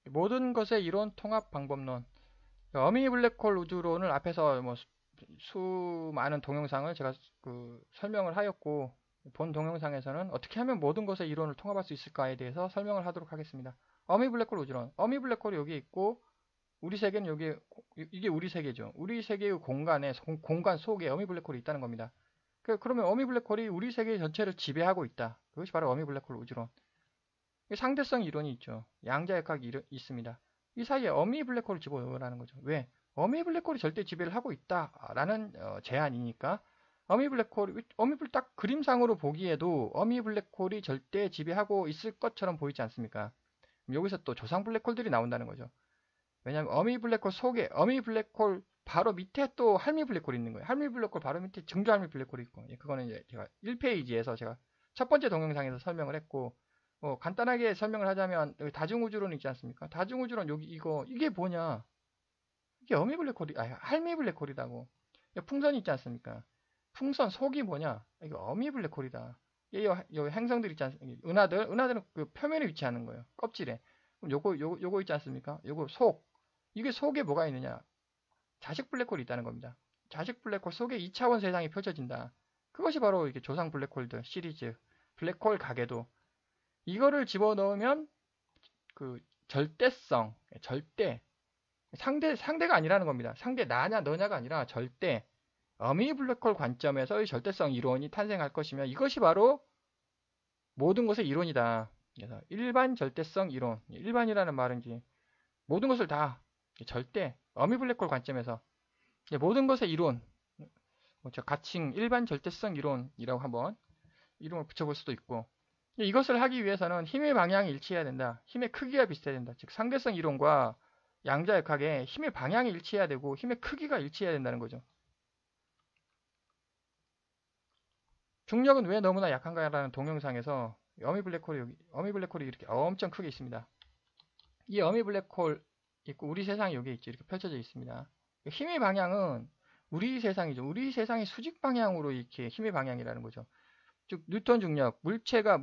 모든 것의 이론 통합 방법론. 어미 블랙홀 우주론을 앞에서 뭐 수많은 동영상을 제가 설명을 하였고, 본 동영상에서는 어떻게 하면 모든 것의 이론을 통합할 수 있을까에 대해서 설명을 하도록 하겠습니다. 어미 블랙홀 우주론. 어미 블랙홀이 여기 있고, 우리 세계는 여기, 이게 우리 세계죠. 우리 세계의 공간 속에 어미 블랙홀이 있다는 겁니다. 그러면 어미 블랙홀이 우리 세계 전체를 지배하고 있다. 그것이 바로 어미 블랙홀 우주론. 상대성 이론이 있죠. 양자역학이 있습니다. 이 사이에 어미 블랙홀을 집어넣으라는 거죠. 왜? 어미 블랙홀이 절대 지배를 하고 있다라는 제안이니까 어미 블랙 딱 그림상으로 보기에도 어미 블랙홀이 절대 지배하고 있을 것처럼 보이지 않습니까? 여기서 또 조상 블랙홀들이 나온다는 거죠. 왜냐하면 어미 블랙홀 바로 밑에 또 할미 블랙홀이 있는 거예요. 할미 블랙홀 바로 밑에 증조 할미 블랙홀이 있고, 그거는 이제 제가 1페이지에서 제가 첫 번째 동영상에서 설명을 했고, 간단하게 설명을 하자면 여기 다중우주론 있지 않습니까? 다중우주론 여기 이게 뭐냐? 이게 어미 블랙홀이 할미 블랙홀이라고. 풍선 있지 않습니까? 풍선 속이 뭐냐? 이거 어미 블랙홀이다. 여기 행성들 있지 않습니까? 은하들은 그 표면에 위치하는 거예요. 껍질에. 그럼 요거 있지 않습니까? 요거 속. 이게 속에 뭐가 있느냐? 자식 블랙홀이 있다는 겁니다. 자식 블랙홀 속에 2차원 세상이 펼쳐진다. 그것이 바로 이게 조상 블랙홀들 시리즈. 블랙홀 가계도. 이거를 집어넣으면 그 절대 상대가 아니라는 겁니다. 상대 나냐 너냐가 아니라 절대 어미 블랙홀 관점에서의 절대성 이론이 탄생할 것이며 이것이 바로 모든 것의 이론이다. 그래서 일반 절대성 이론, 일반이라는 말은 이제 모든 것을 다 절대 어미 블랙홀 관점에서 모든 것의 이론, 가칭 일반 절대성 이론이라고 한번 이름을 붙여볼 수도 있고, 이것을 하기 위해서는 힘의 방향이 일치해야 된다. 힘의 크기가 비슷해야 된다. 즉 상대성 이론과 양자역학의 힘의 방향이 일치해야 되고 힘의 크기가 일치해야 된다는 거죠. 중력은 왜 너무나 약한가라는 동영상에서 어미 블랙홀이 이렇게 엄청 크게 있습니다. 이 어미 블랙홀 있고 우리 세상이 여기 있죠. 이렇게 펼쳐져 있습니다. 힘의 방향은 우리 세상이죠. 우리 세상의 수직 방향으로 이렇게 힘의 방향이라는 거죠. 즉 뉴턴 중력, 물체가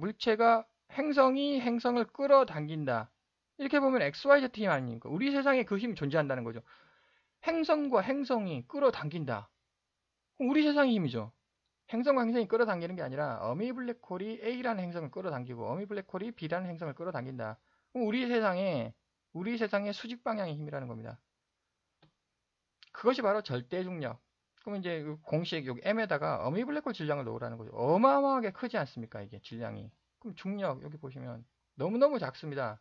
행성을 끌어당긴다. 이렇게 보면 XYZ 힘 아닙니까? 우리 세상에 그 힘이 존재한다는 거죠. 행성과 행성이 끌어당긴다. 우리 세상의 힘이죠. 행성과 행성이 끌어당기는 게 아니라 어미 블랙홀이 A라는 행성을 끌어당기고 어미 블랙홀이 B라는 행성을 끌어당긴다. 그럼 우리 세상의 수직 방향의 힘이라는 겁니다. 그것이 바로 절대 중력. 그럼 이제 공식 여기 M에다가 어미 블랙홀 질량을 넣으라는 거죠. 어마어마하게 크지 않습니까? 이게 질량이. 그럼 중력 여기 보시면 너무너무 작습니다.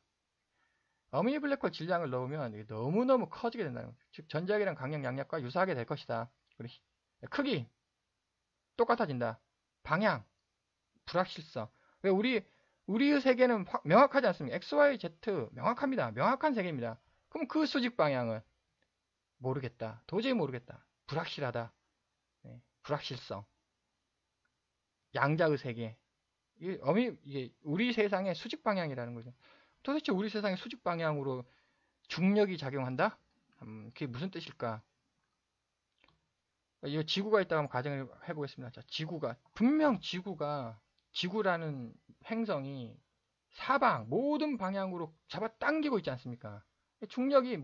어미 블랙홀 질량을 넣으면 이게 너무너무 커지게 된다는 거죠. 즉 전자기랑 강력 양력과 유사하게 될 것이다. 그리고 크기 똑같아진다. 방향 불확실성. 왜 우리의 세계는 명확하지 않습니까? X, Y, Z 명확합니다. 명확한 세계입니다. 그럼 그 수직 방향은 모르겠다. 도저히 모르겠다. 불확실하다. 네, 불확실성. 양자의 세계. 이게 우리 세상의 수직 방향이라는 거죠. 도대체 우리 세상의 수직 방향으로 중력이 작용한다? 그게 무슨 뜻일까? 이 지구가 있다고 한번 가정을 해보겠습니다. 자, 분명 지구라는 행성이 모든 방향으로 잡아당기고 있지 않습니까? 중력이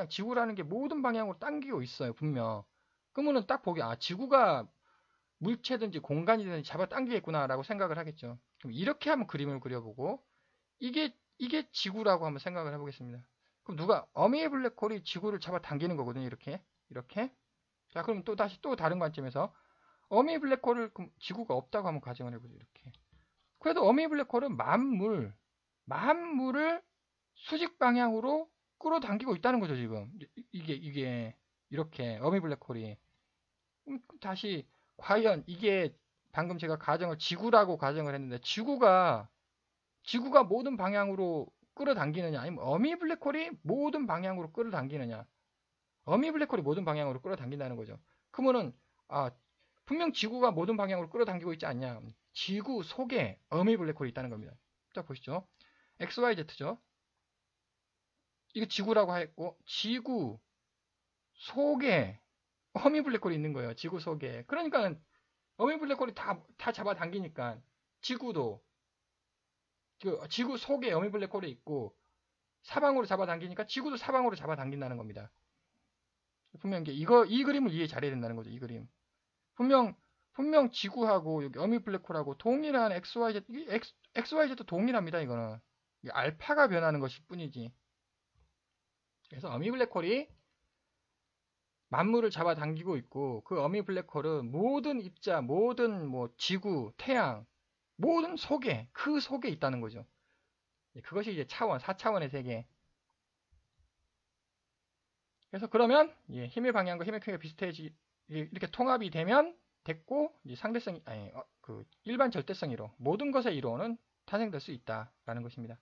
지구라는 게 모든 방향으로 당기고 있어요, 분명. 그러면은 딱 보기, 지구가 물체든지 공간이든지 잡아당기겠구나라고 생각을 하겠죠. 그럼 이렇게 한번 그림을 그려보고, 이게 지구라고 한번 생각을 해보겠습니다. 그럼 어미 블랙홀이 지구를 잡아당기는 거거든요, 이렇게. 이렇게. 자, 그럼 또 다른 관점에서, 어미 블랙홀을, 지구가 없다고 한번 가정을 해보죠, 이렇게. 그래도 어미 블랙홀은 만물을 수직 방향으로 끌어당기고 있다는 거죠, 지금. 이게, 이렇게, 어미 블랙홀이. 다시, 과연 이게, 방금 제가 지구라고 가정을 했는데, 지구가 모든 방향으로 끌어당기느냐, 아니면 어미 블랙홀이 모든 방향으로 끌어당기느냐. 어미 블랙홀이 모든 방향으로 끌어당긴다는 거죠. 그러면은, 분명 지구가 모든 방향으로 끌어당기고 있지 않냐. 지구 속에 어미 블랙홀이 있다는 겁니다. 자, 보시죠. XYZ죠. 이거 지구라고 했고, 지구 속에 어미 블랙홀이 있는 거예요. 지구 속에. 그러니까 어미 블랙홀이 다 잡아당기니까 지구도 지구 속에 어미 블랙홀이 있고 사방으로 잡아당기니까 지구도 사방으로 잡아당긴다는 겁니다. 분명 이 그림을 이해 잘해야 된다는 거죠. 이 그림. 분명 지구하고 여기 어미 블랙홀하고 동일한 XYZ, XYZ도 동일합니다. 이거는 알파가 변하는 것일 뿐이지. 그래서 어미 블랙홀이 만물을 잡아당기고 있고 그 어미 블랙홀은 모든 입자, 모든 뭐 지구, 태양, 모든 속에 그 속에 있다는 거죠. 그것이 이제 차원, 4차원의 세계. 그래서 그러면 힘의 방향과 힘의 크기가 비슷해지 이렇게 통합이 되면 됐고 상대성 아니 그 일반 절대성 이론 모든 것의 이론은 탄생될 수 있다라는 것입니다.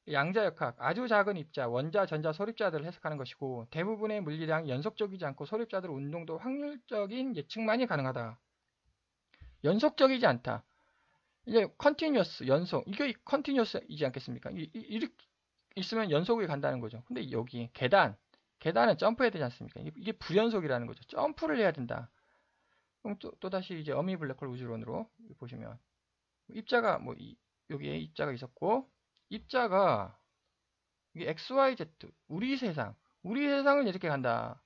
양자역학 아주 작은 입자 원자 전자 소립자들을 해석하는 것이고 대부분의 물리량이 연속적이지 않고 소립자들 운동도 확률적인 예측만이 가능하다. 연속적이지 않다. 이제 컨티뉴어스 연속 이게 컨티뉴어스이지 않겠습니까? 이렇게 있으면 연속이 간다는 거죠. 근데 여기 계단은 점프해야 되지 않습니까? 이게 불연속이라는 거죠. 점프를 해야 된다. 그럼 또다시 이제 어미 블랙홀 우주론으로 보시면 입자가 여기에 입자가 있었고 입자가 이게 XYZ 우리 세상은 이렇게 간다.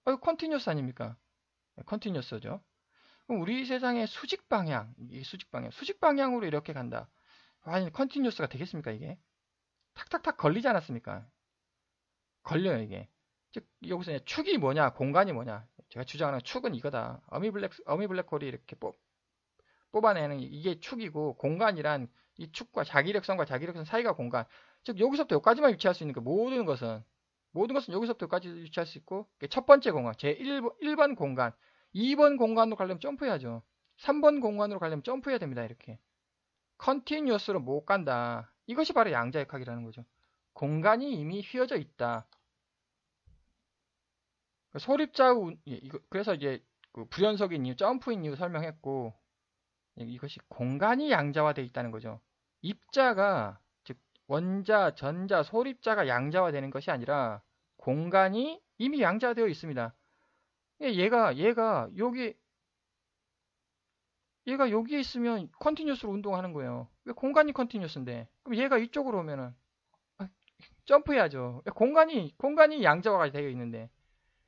이거 컨티뉴어스 아닙니까? 컨티뉴어스죠. 그럼 우리 세상의 수직 방향으로 이렇게 간다. 아니 컨티뉴어스가 되겠습니까 이게? 탁탁탁 걸리지 않았습니까? 걸려요 이게. 즉 여기서 축이 뭐냐 공간이 뭐냐 제가 주장하는 축은 이거다. 어미 블랙홀이 이렇게 뽑아내는 이게 축이고 공간이란 이 축과 자기력선과 자기력선 사이가 공간. 즉 여기서부터 여기까지만 위치할 수 있는 그 모든 것은 여기서부터 여기까지 위치할 수 있고 첫 번째 공간 제1번 공간 2번 공간으로 가려면 점프해야죠. 3번 공간으로 가려면 점프해야 됩니다. 이렇게 컨티뉴어스로 못 간다. 이것이 바로 양자역학이라는 거죠. 공간이 이미 휘어져 있다. 그래서 이제 그 불연속인 이유, 점프인 이유 설명했고 이것이 공간이 양자화되어 있다는 거죠. 입자가 즉 원자, 전자, 소립자가 양자화되는 것이 아니라 공간이 이미 양자되어 있습니다. 얘가 여기에 있으면 컨티뉴어스로 운동하는 거예요. 왜 공간이 컨티뉴어스인데? 그럼 얘가 이쪽으로 오면은 점프해야죠. 공간이 양자화가 되어 있는데.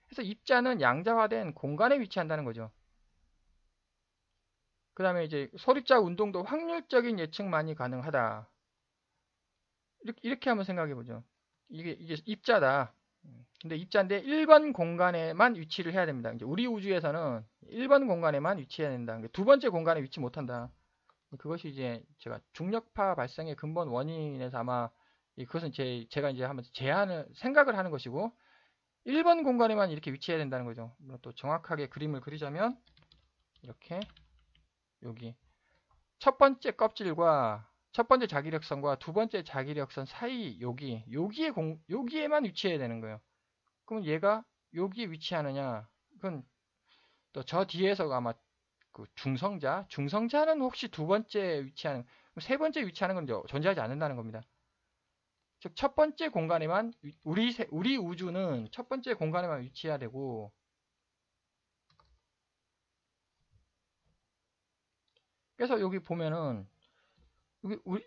그래서 입자는 양자화된 공간에 위치한다는 거죠. 그 다음에 이제 소립자 운동도 확률적인 예측만이 가능하다. 이렇게 한번 생각해 보죠. 이게 입자다. 근데 입자인데 1번 공간에만 위치를 해야 됩니다. 이제 우리 우주에서는 1번 공간에만 위치해야 된다. 두 번째 공간에 위치 못한다. 그것이 이제 제가 중력파 발생의 근본 원인에서 아마 그것은 제가 이제 한번 생각을 하는 것이고 1번 공간에만 이렇게 위치해야 된다는 거죠. 또 정확하게 그림을 그리자면 이렇게 여기 첫 번째 껍질과 첫 번째 자기력선과 두 번째 자기력선 사이 여기에만 위치해야 되는 거예요. 그럼 얘가 여기에 위치하느냐? 그건 또 저 뒤에서 아마 그 중성자는 혹시 두 번째 위치하는, 세 번째 위치하는 건 존재하지 않는다는 겁니다. 즉 첫 번째 공간에만 우리 우주는 첫 번째 공간에만 위치해야 되고 그래서 여기 보면은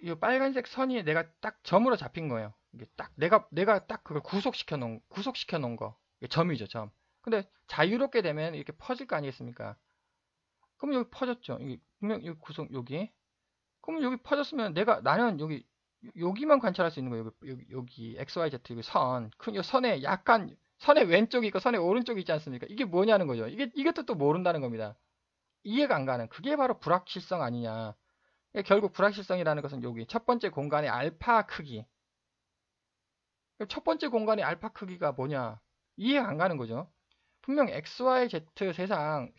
이 빨간색 선이 내가 딱 점으로 잡힌 거예요. 이게 딱 내가 딱 그걸 구속시켜 놓은 거. 이게 점이죠, 점. 근데 자유롭게 되면 이렇게 퍼질 거 아니겠습니까? 그럼 여기 퍼졌죠. 이게 분명 여기 여기. 그럼 여기 퍼졌으면 나는 여기만 관찰할 수 있는 거예요. 여기 XYZ 여기 이 선에 약간 선의 왼쪽이 있고 선의 오른쪽이 있지 않습니까? 이게 뭐냐는 거죠. 이것도 또 모른다는 겁니다. 이해가 안 가는. 그게 바로 불확실성 아니냐. 결국 불확실성이라는 것은 여기 첫 번째 공간의 알파 크기. 첫 번째 공간의 알파 크기가 뭐냐? 이해가 안 가는 거죠. 분명 XYZ 세상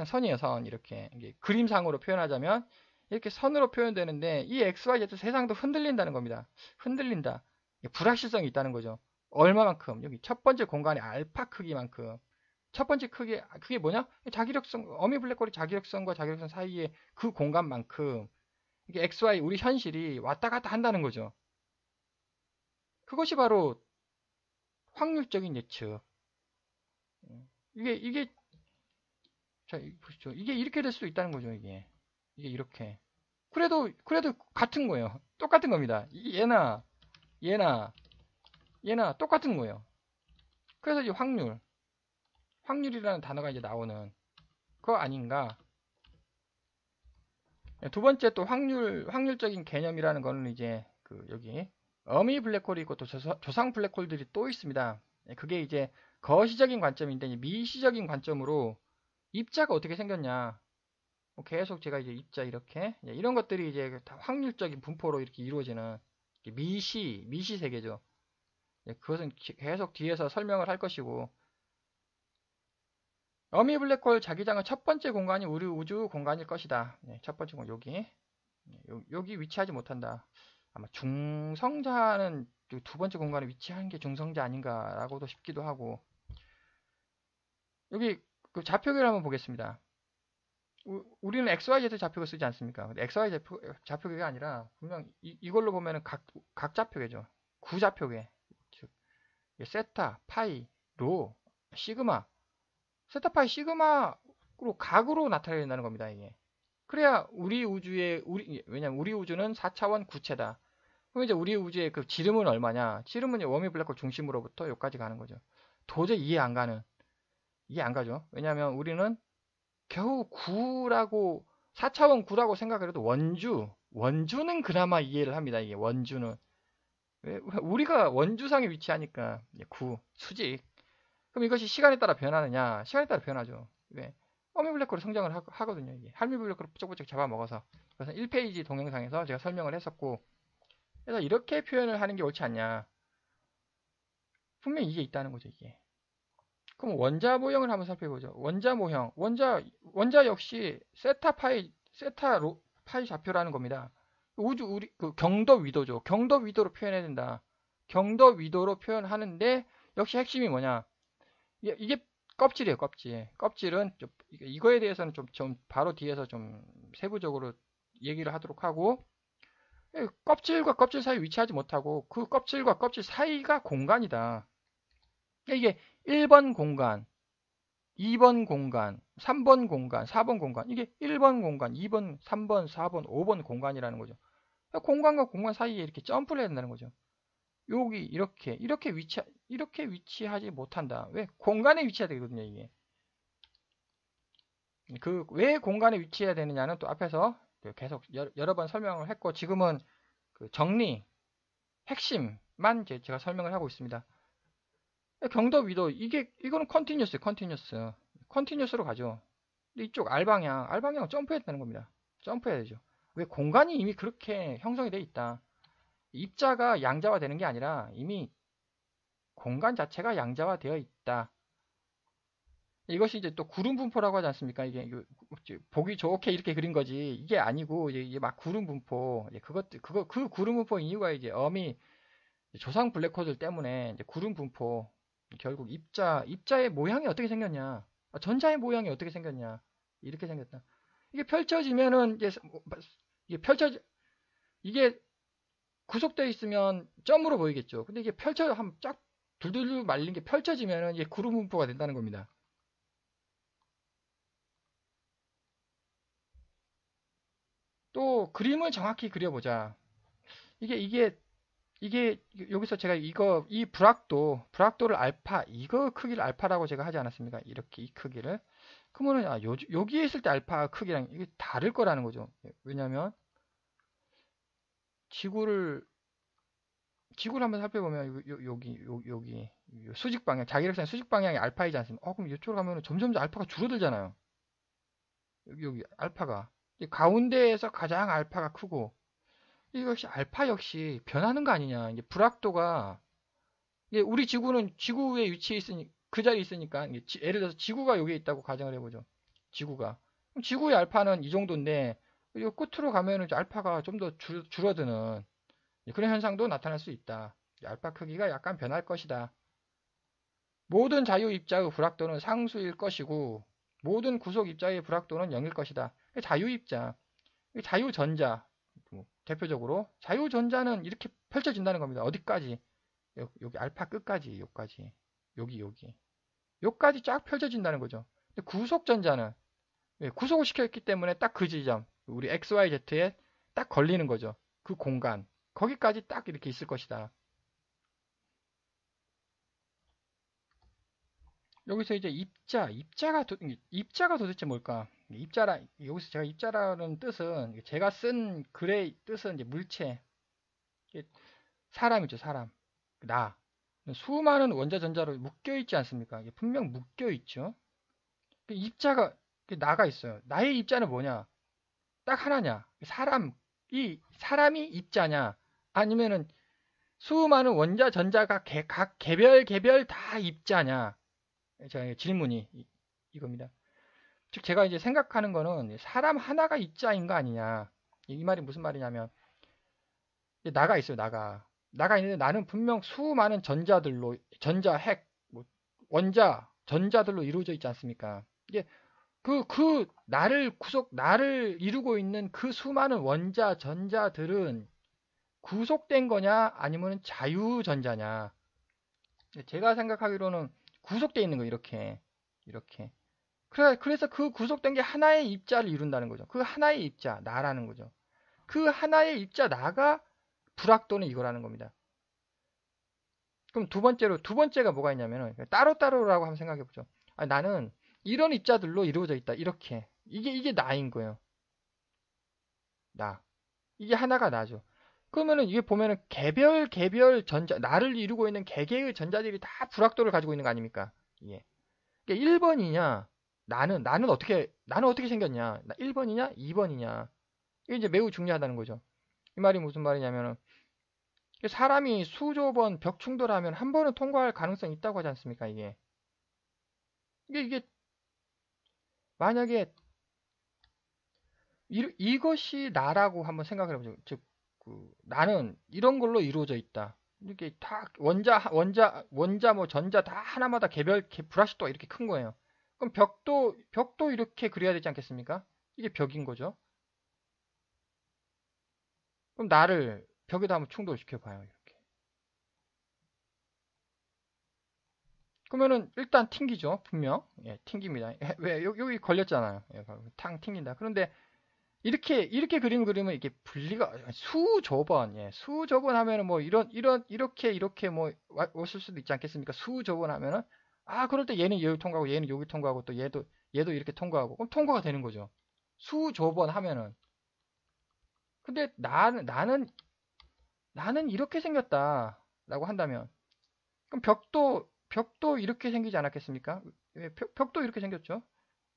선이에요, 선. 이렇게. 그림상으로 표현하자면 이렇게 선으로 표현되는데 이 XYZ 세상도 흔들린다는 겁니다. 흔들린다. 불확실성이 있다는 거죠. 얼마만큼? 여기 첫 번째 공간의 알파 크기만큼. 첫 번째 그게 뭐냐? 어미 블랙홀이 자기력선과 자기력선 사이의 그 공간만큼 이게 XY 우리 현실이 왔다 갔다 한다는 거죠. 그것이 바로 확률적인 예측. 이게 자 보시죠. 이게 이렇게 될 수도 있다는 거죠. 이게 이렇게. 그래도 같은 거예요. 똑같은 겁니다. 얘나 얘나 똑같은 거예요. 그래서 이 확률이라는 단어가 이제 나오는 거 아닌가. 두 번째 또 확률적인 개념이라는 거는 이제 여기 어미 블랙홀이 있고 또 조상 블랙홀들이 또 있습니다. 그게 이제 거시적인 관점인데 미시적인 관점으로 입자가 어떻게 생겼냐. 계속 제가 이제 입자 이렇게 이런 것들이 이제 다 확률적인 분포로 이렇게 이루어지는 미시 세계죠. 그것은 계속 뒤에서 설명을 할 것이고 어미 블랙홀 자기장은 첫 번째 공간이 우리 우주 공간일 것이다. 첫 번째 공간 여기 위치하지 못한다. 아마 중성자는 두 번째 공간에 위치하는 게 중성자 아닌가라고도 싶기도 하고 여기 그 좌표계를 한번 보겠습니다. 우리는 XYZ 좌표를 쓰지 않습니까? 근데 XY 좌표계가 아니라 분명 이걸로 보면은 각 좌표계죠. 구좌표계. 즉 세타, 파이, 로, 시그마. 세타, 파이, 시그마로 각으로 나타내야 된다는 겁니다. 이게. 그래야 왜냐면 우리 우주는 4차원 구체다. 그럼 이제 우리 우주의 그 지름은 얼마냐? 지름은 워미 블랙홀 중심으로부터 여기까지 가는 거죠. 도저히 이해 안 가죠. 왜냐하면 우리는 겨우 9라고 4차원 9라고 생각해도 원주는 그나마 이해를 합니다. 이게 원주는 우리가 원주상에 위치하니까 9 수직. 그럼 이것이 시간에 따라 변하느냐? 시간에 따라 변하죠. 왜? 허미 블랙홀이 성장을 하거든요. 이게 할미 블랙홀을 부쩍부쩍 잡아먹어서. 그래서 1페이지 동영상에서 제가 설명을 했었고, 그래서 이렇게 표현을 하는 게 옳지 않냐? 분명히 이게 있다는 거죠. 이게. 그럼 원자 모형을 한번 살펴보죠. 원자 모형, 원자 역시 세타 파이 좌표라는 겁니다. 우리 그 경도 위도죠. 경도 위도로 표현해야 된다. 경도 위도로 표현하는데 역시 핵심이 뭐냐? 이게 껍질이에요, 껍질. 껍질은 이거에 대해서는 좀 바로 뒤에서 좀 세부적으로 얘기를 하도록 하고 껍질과 껍질 사이 위치하지 못하고 그 껍질과 껍질 사이가 공간이다. 이게 1번 공간, 2번 공간, 3번 공간, 4번 공간. 이게 1번 공간, 2번, 3번, 4번, 5번 공간이라는 거죠. 공간과 공간 사이에 이렇게 점프를 해야 된다는 거죠. 여기 이렇게 위치하지 못한다. 왜? 공간에 위치해야 되거든요, 이게. 왜 공간에 위치해야 되느냐는 또 앞에서 계속 여러 번 설명을 했고 지금은 핵심만 제가 설명을 하고 있습니다. 경도 위도 이거는 컨티뉴스로 가죠. 근데 이쪽 알방향 점프해야 되는 겁니다. 점프해야 되죠. 왜? 공간이 이미 그렇게 형성이 돼 있다. 입자가 양자화 되는 게 아니라 이미 공간 자체가 양자화 되어 있다. 이것이 이제 또 구름 분포라고 하지 않습니까? 이게 보기 좋게 이렇게 그린 거지. 이게 아니고 이제 막 구름 분포. 그 구름 분포 이유가 이제 조상 블랙홀들 때문에 이제 구름 분포. 결국 입자의 모양이 어떻게 생겼냐? 전자의 모양이 어떻게 생겼냐? 이렇게 생겼다. 이게 펼쳐지면은 이게 펼쳐지 이게 구속되어 있으면 점으로 보이겠죠. 근데 이게 한번 쫙 둘둘 말린 게 펼쳐지면은 이게 구름 분포가 된다는 겁니다. 또 그림을 정확히 그려보자. 이게 여기서 제가 이 브락도를 알파 이거 크기를 알파라고 제가 하지 않았습니까? 이렇게 이 크기를 그러면은 여기에 있을 때 알파 크기랑 이게 다를 거라는 거죠. 왜냐면 지구를 한번 살펴보면 여기 수직 방향 자기력선 수직 방향이 알파이지 않습니까? 그럼 이쪽으로 가면 점점 알파가 줄어들잖아요. 여기 알파가 가운데에서 가장 알파가 크고 이것이 알파 역시 변하는 거 아니냐. 이게 불확도가 우리 지구는 지구에 위치해 있으니 그 자리에 있으니까 예를 들어서 지구가 여기에 있다고 가정을 해보죠. 지구가 그럼 지구의 알파는 이 정도인데 이 끝으로 가면은 알파가 좀 더 줄어드는 그런 현상도 나타날 수 있다. 알파 크기가 약간 변할 것이다. 모든 자유 입자의 불확도는 상수일 것이고 모든 구속 입자의 불확도는 0일 것이다. 자유 입자, 자유 전자 대표적으로 자유전자는 이렇게 펼쳐진다는 겁니다. 어디까지? 여기 알파 끝까지, 여기까지 쫙 펼쳐진다는 거죠. 구속전자는 구속을 시켰기 때문에 딱 그 지점, 우리 XYZ에 딱 걸리는 거죠. 그 공간, 거기까지 딱 이렇게 있을 것이다. 여기서 이제 입자가 도대체 뭘까? 여기서 제가 입자라는 뜻은 제가 쓴 글의 뜻은 이제 물체, 사람이죠, 사람. 나. 수많은 원자 전자로 묶여 있지 않습니까? 이게 분명 묶여 있죠. 입자가 나가 있어요. 나의 입자는 뭐냐? 딱 하나냐? 사람이 입자냐? 아니면은 수많은 원자 전자가 각 개별 다 입자냐? 제가 질문이 이겁니다. 즉 제가 이제 생각하는 거는 사람 하나가 입자인 거 아니냐. 이 말이 무슨 말이냐면 나가 있어요. 나가 있는데 나는 분명 수많은 전자, 핵, 뭐 원자, 전자들로 이루어져 있지 않습니까? 이게 나를 이루고 있는 그 수많은 원자, 전자들은 구속된 거냐, 아니면 자유전자냐. 제가 생각하기로는 구속되어 있는 거, 이렇게. 이렇게. 그래서 그 구속된 게 하나의 입자를 이룬다는 거죠. 그 하나의 입자, 나라는 거죠. 그 하나의 입자, 나가 불확도는 이거라는 겁니다. 그럼 두 번째가 뭐가 있냐면은, 따로따로라고 한번 생각해 보죠. 나는 이런 입자들로 이루어져 있다. 이렇게. 이게 나인 거예요. 나. 이게 하나가 나죠. 그러면은 이게 보면은 개별 나를 이루고 있는 개개의 전자들이 다 불확도를 가지고 있는 거 아닙니까? 예. 그러니까 1번이냐, 나는 어떻게 생겼냐? 1번이냐, 2번이냐? 이게 이제 매우 중요하다는 거죠. 이 말이 무슨 말이냐면은, 사람이 수조 번 벽 충돌하면 한 번은 통과할 가능성이 있다고 하지 않습니까? 이게 만약에 이것이 나라고 한번 생각을 해보죠. 즉, 나는 이런 걸로 이루어져 있다. 이렇게 다 원자 뭐 전자 다 하나마다 불합식도가 이렇게 큰 거예요. 그럼 벽도 이렇게 그려야 되지 않겠습니까? 이게 벽인 거죠. 그럼 나를 벽에다 한번 충돌시켜 봐요. 이렇게. 그러면은 일단 튕기죠. 분명. 예, 튕깁니다. 왜 여기 걸렸잖아요. 예, 탕 튕긴다. 그런데 이렇게 그리면 이게 분리가 수조번, 예, 수조번 하면은 뭐 이렇게 뭐 왔을 수도 있지 않겠습니까? 수조번 하면은 그럴 때 얘는 여기 통과하고 얘는 여기 통과하고 또 얘도 이렇게 통과하고 그럼 통과가 되는 거죠. 수조번 하면은. 근데 나는 이렇게 생겼다라고 한다면 그럼 벽도 이렇게 생기지 않았겠습니까? 예, 벽도 이렇게 생겼죠.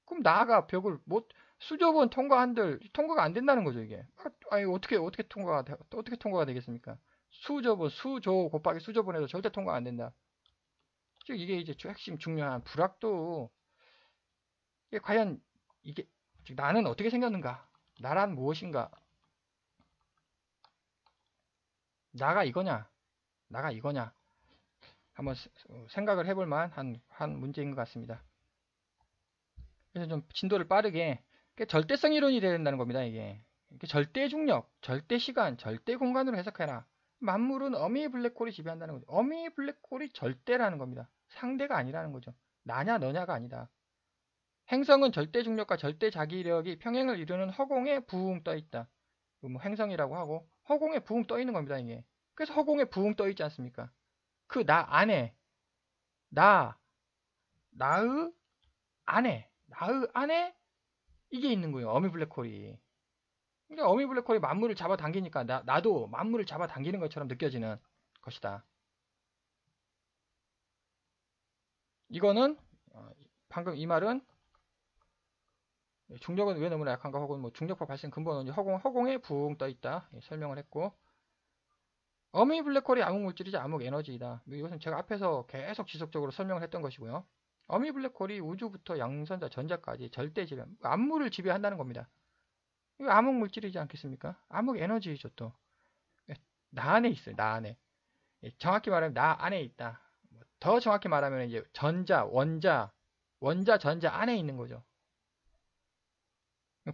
그럼 나가 벽을 못 수조번 통과가 안 된다는 거죠, 이게. 아니 어떻게 통과가 되겠습니까? 수조 곱하기 수조번에도 절대 통과가 안 된다. 즉 이게 이제 핵심 중요한 불확도. 이게 과연 이게 즉 나는 어떻게 생겼는가? 나란 무엇인가? 나가 이거냐? 나가 이거냐? 한번 생각을 해볼 만한 한 문제인 것 같습니다. 그래서 좀 진도를 빠르게 절대성 이론이 돼야 된다는 겁니다. 이게 절대 중력, 절대 시간, 절대 공간으로 해석해라. 만물은 어미 블랙홀이 지배한다는 거죠. 어미 블랙홀이 절대라는 겁니다. 상대가 아니라는 거죠. 나냐 너냐가 아니다. 행성은 절대 중력과 절대 자기력이 평행을 이루는 허공에 부웅 떠 있다. 뭐 행성이라고 하고 허공에 부웅 떠 있는 겁니다. 이게. 그래서 허공에 부웅 떠 있지 않습니까? 그 나 안에 나 나의 나의 안에 이게 있는 거예요. 어미 블랙홀이. 그러니까 어미 블랙홀이 만물을 잡아당기니까 나도 만물을 잡아당기는 것처럼 느껴지는 것이다. 이거는 방금 이 말은 중력은 왜 너무나 약한가 혹은 뭐 중력파 발생 근본은 허공에 붕 떠 있다 설명을 했고 어미 블랙홀이 암흑 물질이지 암흑 에너지이다. 이것은 제가 앞에서 계속 지속적으로 설명을 했던 것이고요. 어미 블랙홀이 우주부터 양선자 전자까지 절대 지배 암물을 지배한다는 겁니다. 이거 암흑 물질이지 않겠습니까? 암흑 에너지이죠 또. 나 안에 있어요. 나 안에. 정확히 말하면 나 안에 있다. 더 정확히 말하면 이제 원자, 전자 안에 있는 거죠.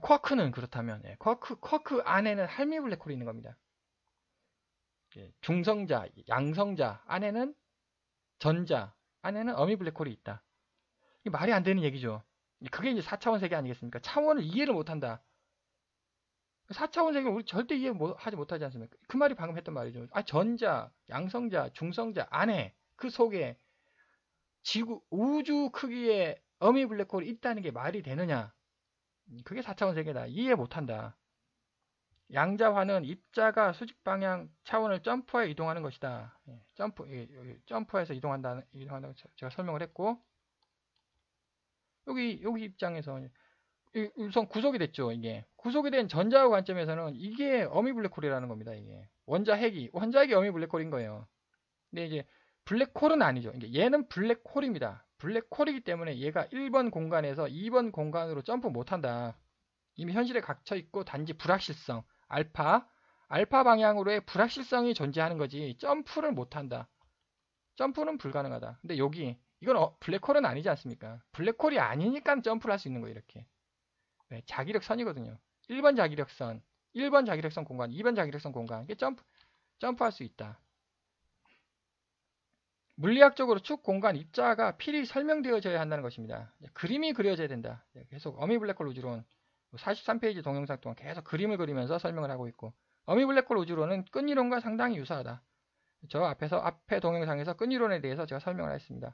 쿼크는 그렇다면 쿼크 안에는 할미 블랙홀이 있는 겁니다. 중성자, 양성자 안에는 전자 안에는 어미 블랙홀이 있다. 이게 말이 안 되는 얘기죠. 그게 이제 4차원 세계 아니겠습니까? 차원을 이해를 못한다. 4차원 세계는 우리 절대 하지 못하지 않습니까? 그 말이 방금 했던 말이죠. 전자, 양성자, 중성자 안에 그 속에 우주 크기의 어미 블랙홀이 있다는 게 말이 되느냐? 그게 4차원 세계다. 이해 못한다. 양자화는 입자가 수직 방향 차원을 점프해 이동하는 것이다. 점프해서 이동한다는 제가 설명을 했고, 여기 입장에서 우선 구속이 됐죠. 이게 구속이 된 전자의 관점에서는 이게 어미 블랙홀이라는 겁니다. 이게 원자핵이 어미 블랙홀인 거예요. 근데 이제 블랙홀은 아니죠. 얘는 블랙홀입니다. 블랙홀이기 때문에 얘가 1번 공간에서 2번 공간으로 점프 못한다. 이미 현실에 갇혀 있고 단지 불확실성 알파 방향으로의 불확실성이 존재하는 거지 점프를 못한다. 점프는 불가능하다. 근데 이건 블랙홀은 아니지 않습니까? 블랙홀이 아니니까 점프를 할 수 있는 거예요. 이렇게 자기력선이거든요. 1번 자기력선 공간, 2번 자기력선 공간 이게 점프할 수 있다. 물리학적으로 축 공간 입자가 필히 설명되어져야 한다는 것입니다. 그림이 그려져야 된다. 계속 어미 블랙홀 우주론 43페이지 동영상 동안 계속 그림을 그리면서 설명을 하고 있고, 어미 블랙홀 우주론은 끈이론과 상당히 유사하다. 저 앞에 동영상에서 끈이론에 대해서 제가 설명을 했습니다.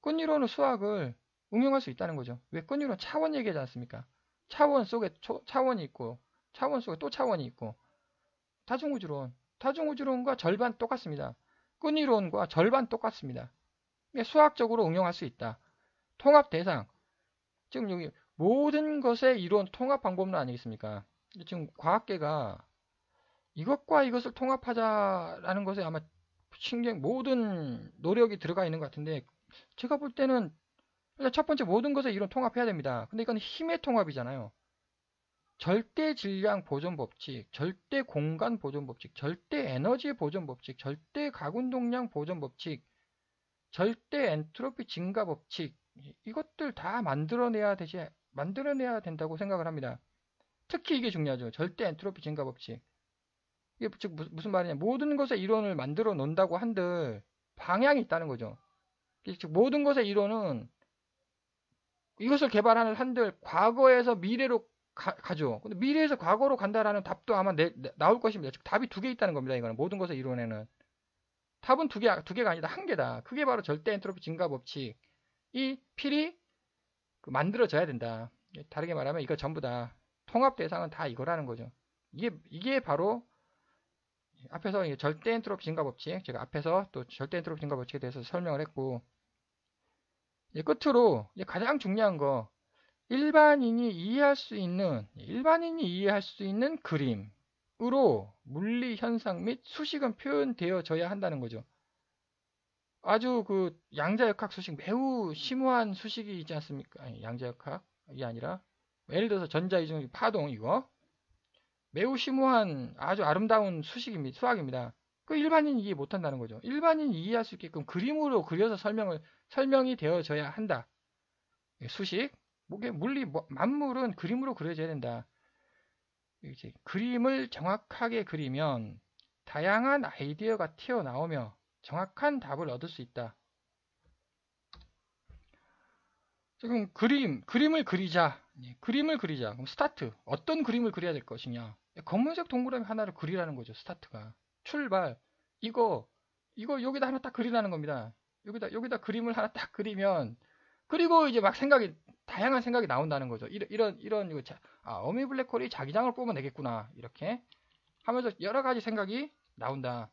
끈이론은 수학을 응용할 수 있다는 거죠. 왜 끈이론 차원 얘기하지 않습니까? 차원 속에 차원이 있고, 차원 속에 또 차원이 있고, 다중우주론과 절반 똑같습니다. 끈이론과 절반 똑같습니다. 수학적으로 응용할 수 있다. 통합 대상. 지금 여기 모든 것의 이론 통합 방법론 아니겠습니까? 지금 과학계가 이것과 이것을 통합하자라는 것에 아마 모든 노력이 들어가 있는 것 같은데, 제가 볼 때는 일단 첫 번째 모든 것의 이론 통합해야 됩니다. 근데 이건 힘의 통합이잖아요. 절대 질량 보존 법칙, 절대 공간 보존 법칙, 절대 에너지 보존 법칙, 절대 가운동량 보존 법칙, 절대 엔트로피 증가 법칙, 이것들 다 만들어내야 된다고 생각을 합니다. 특히 이게 중요하죠. 절대 엔트로피 증가 법칙. 이게 즉 무슨 말이냐? 모든 것의 이론을 만들어 놓는다고 한들 방향이 있다는 거죠. 즉 모든 것의 이론은 이것을 개발하는 한들 과거에서 미래로 가죠. 근데 미래에서 과거로 간다라는 답도 아마 나올 것입니다. 즉 답이 두 개 있다는 겁니다. 이거는 모든 것의 이론에는 답은 두 개가 아니다. 한 개다. 그게 바로 절대 엔트로피 증가 법칙. 이 필히 만들어져야 된다. 다르게 말하면 이거 전부 다 통합 대상은 다 이거라는 거죠. 이게 바로 앞에서 절대 엔트로피 증가 법칙, 제가 앞에서 또 절대 엔트로피 증가 법칙에 대해서 설명을 했고, 끝으로 가장 중요한 거, 일반인이 이해할 수 있는 그림으로 물리 현상 및 수식은 표현되어져야 한다는 거죠. 아주 양자역학 수식, 매우 심오한 수식이 있지 않습니까? 아니, 양자역학이 아니라 예를 들어서 전자이중 파동, 이거 매우 심오한 아주 아름다운 수학입니다. 그 일반인이 이해 못한다는 거죠. 일반인이 이해할 수 있게끔 그림으로 그려서 설명이 되어져야 한다. 수식, 물리, 만물은 그림으로 그려져야 된다. 이제 그림을 정확하게 그리면 다양한 아이디어가 튀어나오며 정확한 답을 얻을 수 있다. 지금 그림을 그리자. 그럼 스타트. 어떤 그림을 그려야 될 것이냐. 검은색 동그라미 하나를 그리라는 거죠. 스타트가. 출발. 이거 여기다 하나 딱 그리라는 겁니다. 여기다 그림을 하나 딱 그리면, 그리고 이제 막 다양한 생각이 나온다는 거죠. 어미 블랙홀이 자기장을 뽑아내겠구나. 이렇게 하면서 여러 가지 생각이 나온다.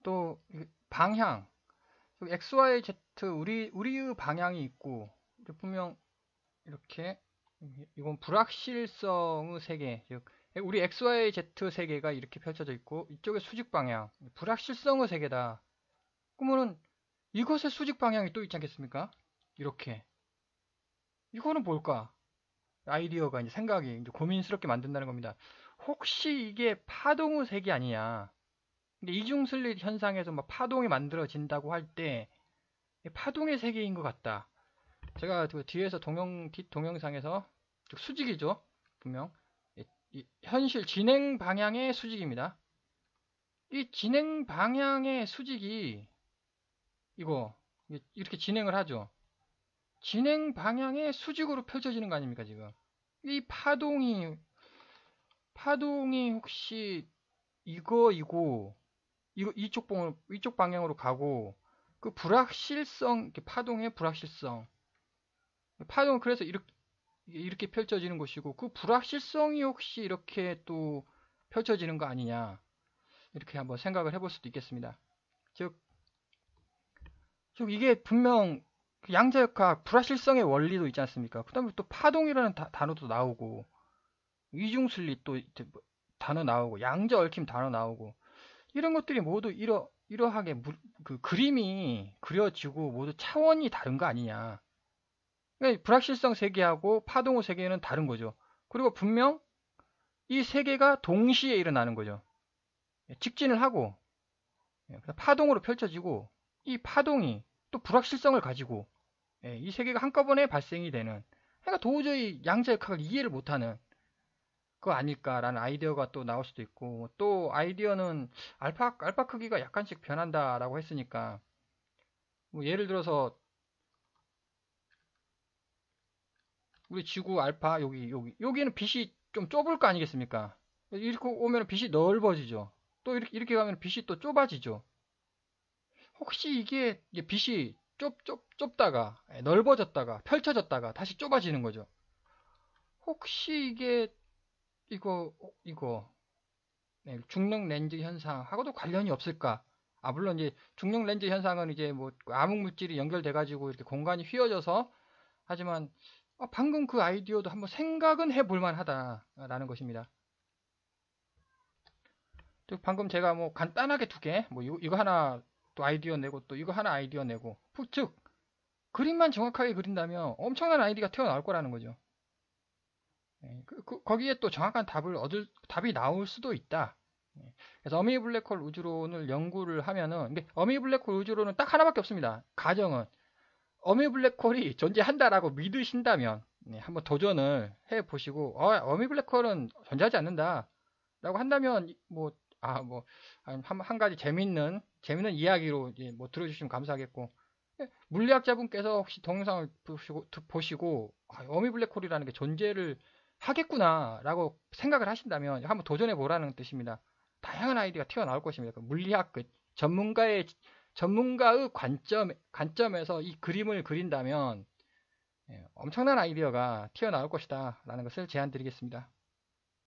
또 방향. X, Y, Z 우리의 방향이 있고, 분명 이렇게 이건 불확실성의 세계, 즉 우리 X, Y, Z 세계가 이렇게 펼쳐져 있고, 이쪽에 수직 방향, 불확실성의 세계다. 그러면은 이것의 수직 방향이 또 있지 않겠습니까? 이렇게. 이거는 뭘까? 아이디어가 이제 생각이 이제 고민스럽게 만든다는 겁니다. 혹시 이게 파동의 세계 아니냐? 근데 이중슬릿 현상에서 막 파동이 만들어진다고 할 때 파동의 세계인 것 같다. 제가 뒤에서 뒷 동영상에서 수직이죠. 분명 현실 진행 방향의 수직입니다. 이 진행 방향의 수직이 이렇게 진행을 하죠. 진행 방향의 수직으로 펼쳐지는 거 아닙니까, 지금? 이 파동이 혹시 이쪽 방향으로 가고, 그 불확실성, 파동의 불확실성. 파동은 그래서 이렇게 펼쳐지는 것이고, 그 불확실성이 혹시 이렇게 또 펼쳐지는 거 아니냐. 이렇게 한번 생각을 해볼 수도 있겠습니다. 즉, 이게 분명 양자역학 불확실성의 원리도 있지 않습니까? 그 다음에 또 파동이라는 단어도 나오고, 이중슬리 또 뭐 단어 나오고, 양자 얽힘 단어 나오고, 이런 것들이 모두 이러하게 그 그림이 그려지고 모두 차원이 다른 거 아니냐. 그러니까 불확실성 세계하고 파동의 세계는 다른 거죠. 그리고 분명 이 세계가 동시에 일어나는 거죠. 직진을 하고 파동으로 펼쳐지고 이 파동이 또 불확실성을 가지고 이 세계가 한꺼번에 발생이 되는, 그러니까 도저히 양자역학을 이해를 못하는 그거 아닐까라는 아이디어가 또 나올 수도 있고, 또 아이디어는 알파 크기가 약간씩 변한다라고 했으니까 뭐 예를 들어서 우리 지구 알파 여기는 빛이 좀 좁을 거 아니겠습니까? 이렇게 오면 빛이 넓어지죠. 또 이렇게 가면 빛이 또 좁아지죠. 혹시 이게 빛이 좁다가 넓어졌다가 펼쳐졌다가 다시 좁아지는 거죠. 혹시 이게 이거 중력 렌즈 현상하고도 관련이 없을까? 아, 물론 이제 중력 렌즈 현상은 이제 뭐 암흑 물질이 연결돼 가지고 이렇게 공간이 휘어져서, 하지만 방금 그 아이디어도 한번 생각은 해볼 만하다라는 것입니다. 또 방금 제가 뭐 간단하게 두 개, 뭐 이거 하나 또 아이디어 내고 또 이거 하나 아이디어 내고, 즉 그림만 정확하게 그린다면 엄청난 아이디어가 튀어나올 거라는 거죠. 거기에 또 정확한 답이 나올 수도 있다. 그래서 어미 블랙홀 우주론을 연구를 하면은, 근데 어미 블랙홀 우주론은 딱 하나밖에 없습니다. 가정은 어미 블랙홀이 존재한다라고 믿으신다면 한번 도전을 해 보시고, 어미 블랙홀은 존재하지 않는다라고 한다면 한 가지 재밌는 이야기로 이제 뭐 들어주시면 감사하겠고, 물리학자분께서 혹시 동영상을 보시고 어미 블랙홀이라는 게 존재를 하겠구나라고 생각을 하신다면 한번 도전해 보라는 뜻입니다. 다양한 아이디어가 튀어나올 것입니다. 물리학 전문가의 관점에서 이 그림을 그린다면 엄청난 아이디어가 튀어나올 것이다 라는 것을 제안 드리겠습니다.